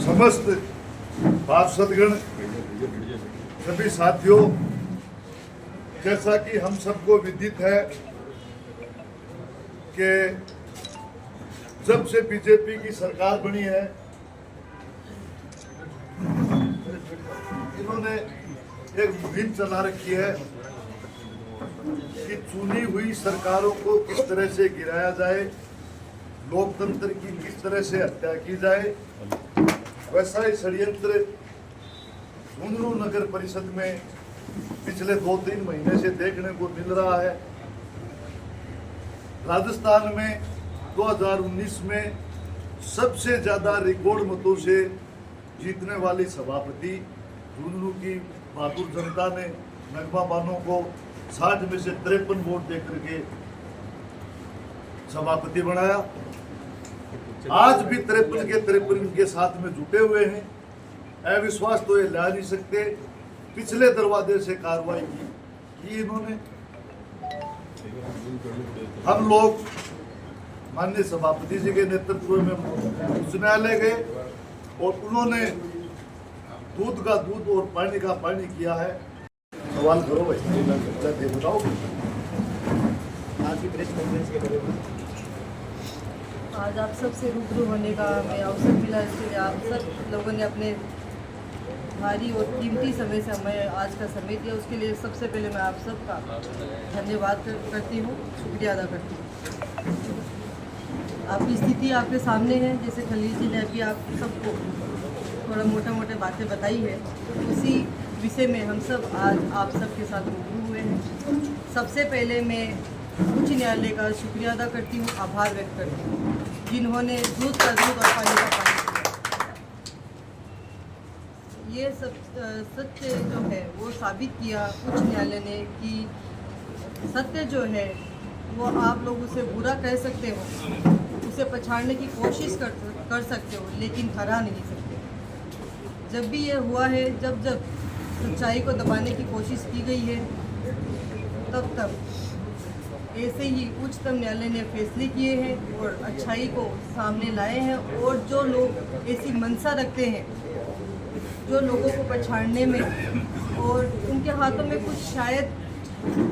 समस्त पार्षदगण, सभी साथियों, जैसा कि हम सबको विदित है कि जब से बीजेपी की सरकार बनी है, इन्होंने एक मुहिम चला रखी है कि चुनी हुई सरकारों को किस तरह से गिराया जाए, लोकतंत्र की किस तरह से हत्या की जाए। वैसा ही षड्यंत्र झुंझुनू नगर परिषद में पिछले 2-3 महीने से देखने को मिल रहा है। राजस्थान में 2019 में सबसे ज्यादा रिकॉर्ड मतों से जीतने वाली सभापति झुंझुनू की बहादुर जनता ने नगमा बानो को 60 में से 53 वोट देकर के सभापति बनाया। आज भी 53 के 53 के साथ में जुटे हुए हैं। अविश्वास तो ये ला नहीं सकते। पिछले दरवाजे से कार्रवाई की इन्होंने। हम लोग माननीय सभापति जी के नेतृत्व में उच्च न्यायालय गए और उन्होंने दूध का दूध और पानी का पानी किया है। सवाल करो भाई, बताओ। आज की प्रेस कॉन्फ्रेंस के बारे में आज आप सबसे रूबरू होने का हमें अवसर मिला, इसलिए आप सब लोगों ने अपने भारी और कीमती समय से हमें आज का समय दिया। उसके लिए सबसे पहले मैं आप सबका धन्यवाद करती हूँ, शुक्रिया अदा करती हूँ। आपकी स्थिति आपके सामने है, जैसे खलील जी ने अभी आप सबको थोड़ा मोटा बातें बताई है, उसी विषय में हम सब आज आप सबके साथ रूबरू हुए हैं। सबसे पहले मैं उच्च न्यायालय का शुक्रिया अदा करती हूँ, आभार व्यक्त करती हूँ, जिन्होंने दूध का दूध और पानी का पानी किया। ये सब सत्य जो है वो साबित किया उच्च न्यायालय ने कि सत्य जो है वो आप लोग उसे बुरा कह सकते हो, उसे पछाड़ने की कोशिश कर सकते हो, लेकिन हरा नहीं सकते। जब भी ये हुआ है, जब सच्चाई को दबाने की कोशिश की गई है, तब ऐसे ही उच्चतम न्यायालय ने फैसले किए हैं और अच्छाई को सामने लाए हैं। और जो लोग ऐसी मंशा रखते हैं, जो लोगों को पछाड़ने में, और उनके हाथों में कुछ शायद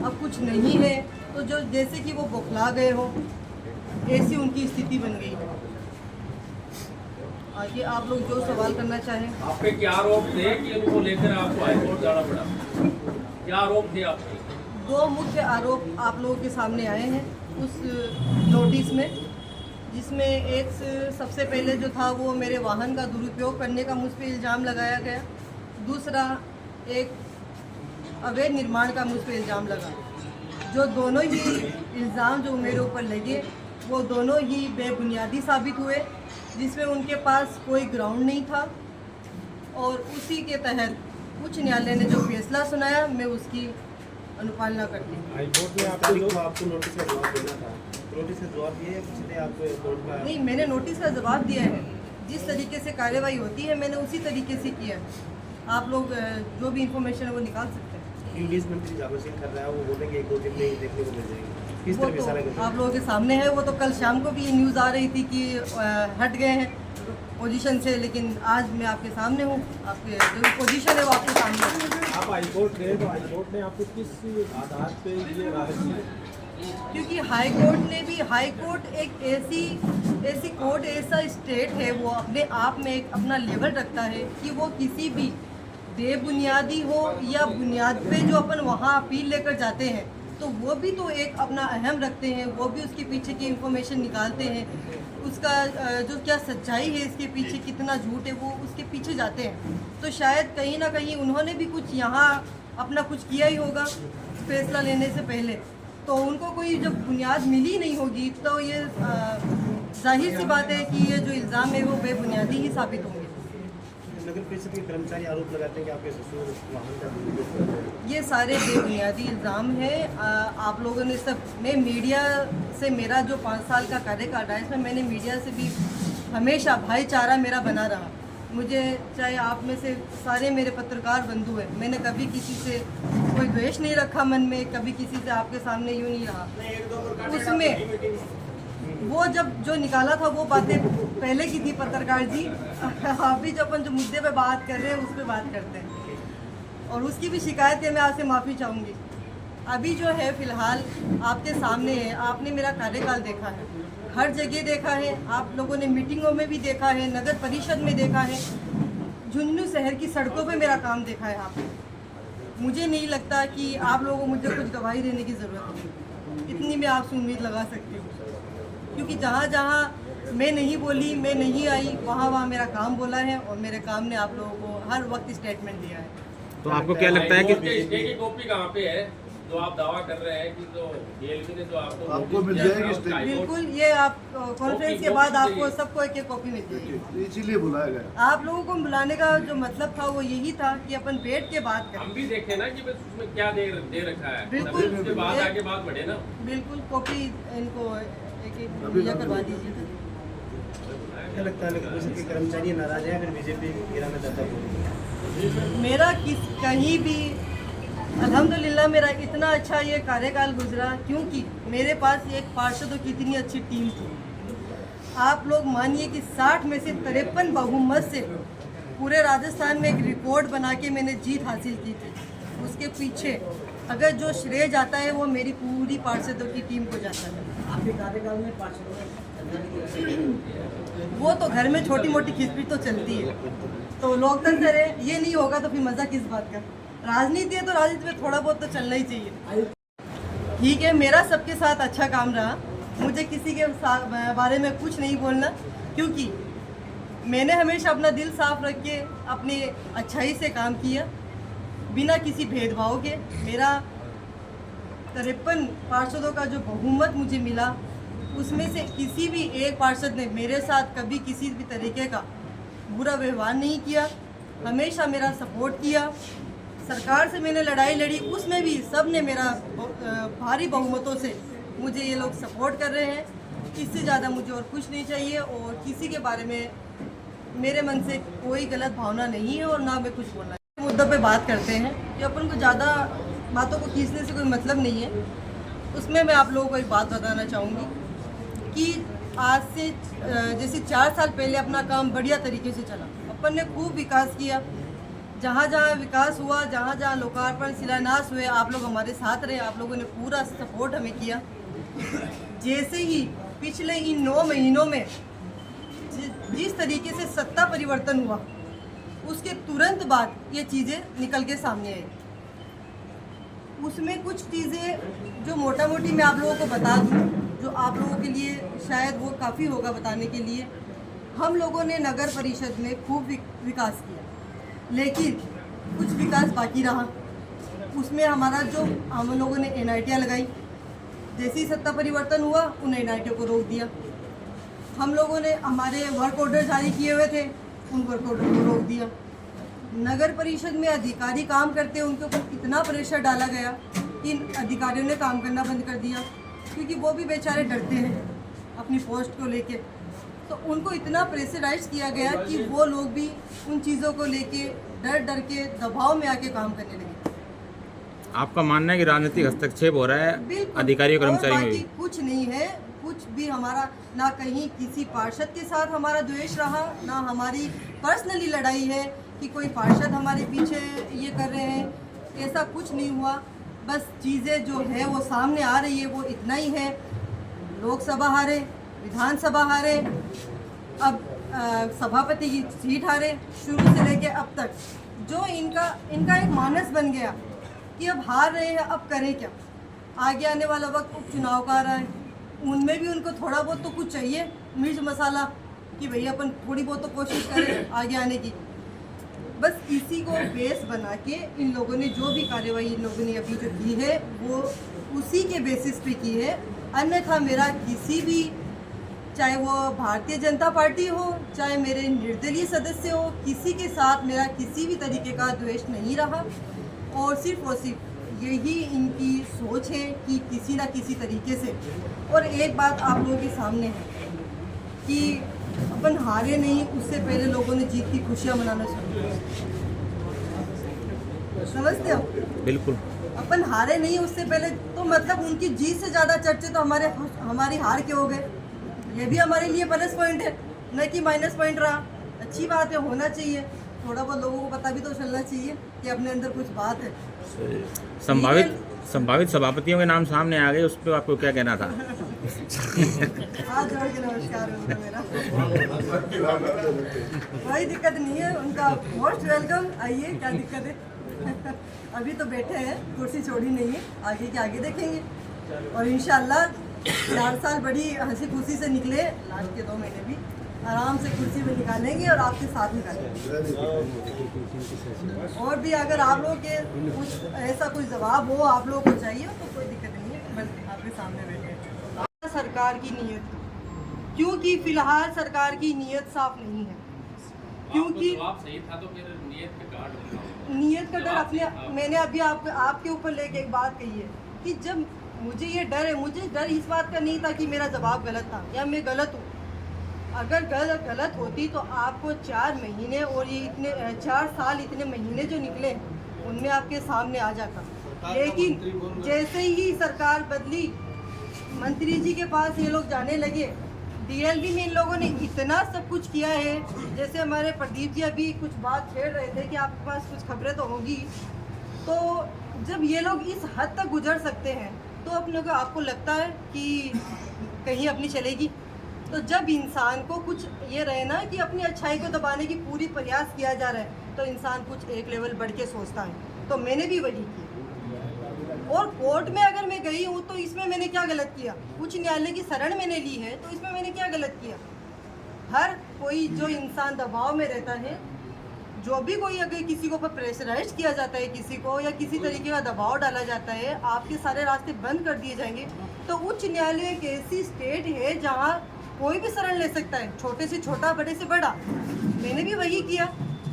अब कुछ नहीं है, तो जो जैसे कि वो बौखला गए हो, ऐसी उनकी स्थिति बन गई है। आगे आप लोग जो सवाल करना चाहें। आपके क्या आरोप थे कि उनको लेकर आपको हाईकोर्ट जाना पड़ा? क्या आरोप थे आपके? 2 मुख्य आरोप आप लोगों के सामने आए हैं उस नोटिस में, जिसमें एक सबसे पहले जो था वो मेरे वाहन का दुरुपयोग करने का मुझ पर इल्ज़ाम लगाया गया। दूसरा एक अवैध निर्माण का मुझ पर इल्ज़ाम लगा। जो दोनों ही इल्ज़ाम जो मेरे ऊपर लगे वो दोनों ही बेबुनियादी साबित हुए, जिसमें उनके पास कोई ग्राउंड नहीं था। और उसी के तहत उच्च न्यायालय ने जो फैसला सुनाया, मैं उसकी अनुपालना करती हूँ। हाईकोर्ट ने आपको नोटिस का जवाब देना था, नोटिस का जवाब दिया है किसी ने आपको कोर्ट का? नहीं, मैंने नोटिस का जवाब दिया है। जिस तरीके से कार्यवाही होती है मैंने उसी तरीके से किया है। आप लोग जो भी इंफॉर्मेशन है वो निकाल सकते हैं। इंग्लिश मंत्री जावेद सिंह कर रहा है, वो बोलेंगे 1-2 दिन में ही देखने को मिल जाएगी। किस तरह वो सारा तो आप लोगों के सामने है। वो तो कल शाम को भी ये न्यूज़ आ रही थी कि हट गए हैं पोजीशन से, लेकिन आज मैं आपके सामने हूँ। आपके जो पोजीशन है वो आपके सामने है। आप हाईकोर्ट गए तो हाईकोर्ट ने आपको किस आधार पे ये राय दी? क्योंकि हाईकोर्ट एक ऐसी कोर्ट, ऐसा स्टेट है, वो अपने आप में एक अपना लेवल रखता है कि वो किसी भी बेबुनियादी हो या बुनियाद पे जो अपन वहाँ अपील लेकर जाते हैं, तो वो भी तो एक अपना अहम रखते हैं। वो भी उसके पीछे की इंफॉर्मेशन निकालते हैं, उसका जो क्या सच्चाई है, इसके पीछे कितना झूठ है, वो उसके पीछे जाते हैं। तो शायद कहीं ना कहीं उन्होंने भी कुछ यहाँ अपना कुछ किया ही होगा फैसला लेने से पहले। तो उनको कोई जब बुनियाद मिली नहीं होगी, तो ये जाहिर सी बात है कि ये जो इल्ज़ाम है वो बेबुनियादी ही साबित होंगे। नगर परिषद के कर्मचारी आरोप लगाते हैं कि आपके ससुर वाहन का दुरुपयोग करते हैं। ये सारे बेबुनियादी इल्ज़ाम हैं। आप लोगों ने सब, मैं मीडिया से, मेरा जो 5 साल का कार्यकाल रहा है, इसमें मैंने मीडिया से भी हमेशा भाईचारा मेरा बना रहा। मुझे, चाहे आप में से सारे मेरे पत्रकार बंधु हैं, मैंने कभी किसी से कोई द्वेष नहीं रखा मन में, कभी किसी से आपके सामने यूँ नहीं रहा। उसमें वो जब जो निकाला था वो बातें पहले की थी पत्रकार जी। अभी जो अपन जो मुद्दे पे बात कर रहे हैं उस पर बात करते हैं, और उसकी भी शिकायत है, मैं आपसे माफ़ी चाहूँगी। अभी जो है फ़िलहाल आपके सामने है, आपने मेरा कार्यकाल देखा है, हर जगह देखा है, आप लोगों ने मीटिंगों में भी देखा है, नगर परिषद में देखा है, झुंझुनू शहर की सड़कों पे मेरा काम देखा है आपने। मुझे नहीं लगता कि आप लोगों को मुझे कुछ गवाही देने की ज़रूरत है, इतनी मैं आपसे उम्मीद लगा सकती हूँ, क्योंकि जहाँ जहाँ मैं नहीं बोली, मैं नहीं आई, वहाँ वहाँ मेरा काम बोला है, और मेरे काम ने आप लोगों को हर वक्त स्टेटमेंट दिया है। तो आपको क्या लगता है हाईकोर्ट कि के स्टे की कॉपी कहाँ पे है जो आप दावा कर रहे हैं कि जो डीएलपी ने जो आपको आपको नोटिस मिल दिया जाएगी था, स्टे। हाईकोर्ट- बिल्कुल, ये आप कॉन्फ्रेंस के बाद आपको चाहिए। सबको एक एक कॉपी मिल जाएगी। तो इसीलिए बुलाया गया। आप लोगों को बुलाने का जो मतलब था वो यही था कि अपन बैठ के बात हम करें। भी देखे ना कि बस उसमें क्या दे रखा है, बिल्कुल। तभी उसके बाद ये- आगे बात बढ़े ना। बिल्कुल, कॉपी इनको एक एक अभी- मुहैया करवा दीजिए। क्या लगता है नगर परिषद के कर्मचारी नाराज हैं, फिर बीजेपी गिरा में जाता है? मेरा कहीं भी अल्हम्दुलिल्लाह मेरा इतना अच्छा ये कार्यकाल गुजरा, क्योंकि मेरे पास एक पार्षदों की इतनी अच्छी टीम थी। आप लोग मानिए कि 60 में से 53 बहुमत से पूरे राजस्थान में एक रिकॉर्ड बना के मैंने जीत हासिल की थी। उसके पीछे अगर जो श्रेय जाता है वो मेरी पूरी पार्षदों की टीम को जाता है। आपके कार्यकाल में पार्षदों वो तो घर में छोटी मोटी खिचपीट तो चलती है, तो लोकतंत्र है, ये नहीं होगा तो फिर मज़ा किस बात का। राजनीति है तो राजनीति में थोड़ा बहुत तो चलना ही चाहिए। ठीक है, मेरा सबके साथ अच्छा काम रहा, मुझे किसी के बारे में कुछ नहीं बोलना, क्योंकि मैंने हमेशा अपना दिल साफ रख के अपनी अच्छाई से काम किया, बिना किसी भेदभाव के। मेरा 53 पार्षदों का जो बहुमत मुझे मिला, उसमें से किसी भी एक पार्षद ने मेरे साथ कभी किसी भी तरीके का बुरा व्यवहार नहीं किया, हमेशा मेरा सपोर्ट किया। सरकार से मैंने लड़ाई लड़ी, उसमें भी सब ने मेरा भारी बहुमतों से मुझे ये लोग सपोर्ट कर रहे हैं। इससे ज़्यादा मुझे और कुछ नहीं चाहिए, और किसी के बारे में मेरे मन से कोई गलत भावना नहीं है, और ना मैं कुछ बोलना। मुद्दों पे बात करते हैं कि अपन को ज़्यादा बातों को खींचने से कोई मतलब नहीं है। उसमें मैं आप लोगों को एक बात बताना चाहूँगी कि आज से जैसे 4 साल पहले अपना काम बढ़िया तरीके से चला, अपन ने खूब विकास किया। जहाँ जहाँ विकास हुआ, जहाँ जहाँ लोकार्पण शिलान्यास हुए, आप लोग हमारे साथ रहे, आप लोगों ने पूरा सपोर्ट हमें किया। जैसे ही पिछले इन 9 महीनों में जिस तरीके से सत्ता परिवर्तन हुआ, उसके तुरंत बाद ये चीज़ें निकल के सामने आई। उसमें कुछ चीज़ें जो मोटा मोटी मैं आप लोगों को बता दूँ, जो आप लोगों के लिए शायद वो काफ़ी होगा बताने के लिए। हम लोगों ने नगर परिषद में खूब विकास किया, लेकिन कुछ विकास बाकी रहा। उसमें हमारा जो हम लोगों ने NITयाँ लगाई, जैसे ही सत्ता परिवर्तन हुआ उन NITयों को रोक दिया। हम लोगों ने हमारे वर्क ऑर्डर जारी किए हुए थे, उन वर्क ऑर्डर को रोक दिया। नगर परिषद में अधिकारी काम करते हैं, उनके ऊपर इतना प्रेशर डाला गया कि इन अधिकारियों ने काम करना बंद कर दिया, क्योंकि वो भी बेचारे डरते हैं अपनी पोस्ट को लेके। तो उनको इतना प्रेशराइज किया गया कि वो लोग भी उन चीज़ों को लेके डर के दबाव में आके काम करने लगे। आपका मानना है कि राजनीतिक हस्तक्षेप हो रहा है बिल्कुल, अधिकारियों और कर्मचारियों में बाकी भी? कुछ नहीं है, कुछ भी हमारा ना कहीं किसी पार्षद के साथ हमारा द्वेष रहा, ना हमारी पर्सनली लड़ाई है कि कोई पार्षद हमारे पीछे ये कर रहे हैं, ऐसा कुछ नहीं हुआ। बस चीज़ें जो है वो सामने आ रही है, वो इतना ही है। लोकसभा हारे, विधानसभा हारे, अब सभापति की सीट हारे, शुरू से लेके अब तक जो इनका एक मानस बन गया कि अब हार रहे हैं, अब करें क्या। आगे आने वाला वक्त उपचुनाव का आ रहा है, उनमें भी उनको थोड़ा बहुत तो कुछ चाहिए मिर्च मसाला, कि भैया अपन थोड़ी बहुत तो कोशिश करें आगे आने की। बस इसी को बेस बना के इन लोगों ने जो भी कार्रवाई इन लोगों ने अभी जो की है, वो उसी के बेसिस पे की है। अन्यथा मेरा किसी भी, चाहे वो भारतीय जनता पार्टी हो, चाहे मेरे निर्दलीय सदस्य हो, किसी के साथ मेरा किसी भी तरीके का द्वेष नहीं रहा। और सिर्फ यही इनकी सोच है कि किसी ना किसी तरीके से। और एक बात आप लोगों के सामने है कि अपन हारे नहीं, उससे पहले लोगों ने जीत की खुशियाँ मनाना शुरू किया। समझते हो? बिल्कुल। अपन हारे नहीं उससे पहले, तो मतलब उनकी जीत से ज़्यादा चर्चे तो हमारी हार के हो गए। ये भी हमारे लिए प्लस पॉइंट है न कि माइनस पॉइंट रहा। अच्छी बात है, होना चाहिए, थोड़ा बहुत लोगों को पता भी तो चलना चाहिए कि अपने अंदर कुछ बात है। संभावित सभापतियों के नाम सामने आ गए, उस पर आपको क्या कहना था? हाथ जोड़ के नमस्कार है उनका मेरा। कोई दिक्कत नहीं है, उनका मोस्ट वेलकम, आइए, क्या दिक्कत है। अभी तो बैठे हैं, कुर्सी छोड़ी नहीं है, आगे के आगे देखेंगे और इंशाल्लाह 4 साल बड़ी हंसी खुशी से निकले, लास्ट के 2 महीने भी आराम से कुर्सी में निकालेंगे और आपके साथ निकालेंगे। और भी अगर आप लोगों के कुछ ऐसा कोई जवाब हो आप लोगों को चाहिए तो कोई दिक्कत नहीं है, बस आपके सामने बैठे। सरकार की नीयत, क्योंकि फिलहाल सरकार की नीयत साफ नहीं है, क्योंकि जवाब सही था तो फिर नियत का कार्ड नीयत का डर अपने, मैंने अभी आपके ऊपर लेके एक बात कही है कि जब मुझे ये डर है, मुझे डर इस बात का नहीं था कि मेरा जवाब गलत था या मैं गलत हूँ। अगर गलत होती तो आपको 4 महीने और ये इतने 4 साल इतने महीने जो निकले उनमें आपके सामने आ जाता। लेकिन जैसे ही सरकार बदली, मंत्री जी के पास ये लोग जाने लगे, डीएलडी में इन लोगों ने इतना सब कुछ किया है। जैसे हमारे प्रदीप जी अभी कुछ बात छेड़ रहे थे कि आपके पास कुछ खबरें तो होंगी, तो जब ये लोग इस हद तक गुजर सकते हैं तो अपने को आपको लगता है कि कहीं अपनी चलेगी। तो जब इंसान को कुछ ये रहे ना कि अपनी अच्छाई को दबाने की पूरी प्रयास किया जा रहा है तो इंसान कुछ एक लेवल बढ़ के सोचता है। तो मैंने भी वही किया और कोर्ट में अगर मैं गई हूँ तो इसमें मैंने क्या गलत किया? उच्च न्यायालय की शरण मैंने ली है तो इसमें मैंने क्या गलत किया? हर कोई जो इंसान दबाव में रहता है, जो भी कोई अगर किसी को ऊपर प्रेशराइज किया जाता है, किसी को या किसी तरीके का दबाव डाला जाता है, आपके सारे रास्ते बंद कर दिए जाएंगे। तो उच्च न्यायालय एक ऐसी स्टेट है जहाँ कोई भी शरण ले सकता है, छोटे से छोटा, बड़े से बड़ा। मैंने भी वही किया,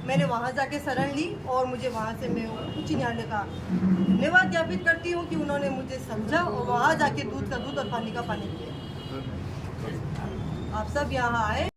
मैंने वहाँ जाके शरण ली और मुझे वहाँ से मैं उच्च न्यायालय का धन्यवाद ज्ञापित करती हूँ कि उन्होंने मुझे समझा और वहाँ जाके दूध का दूध और पानी का पानी किया। आप सब यहाँ आए।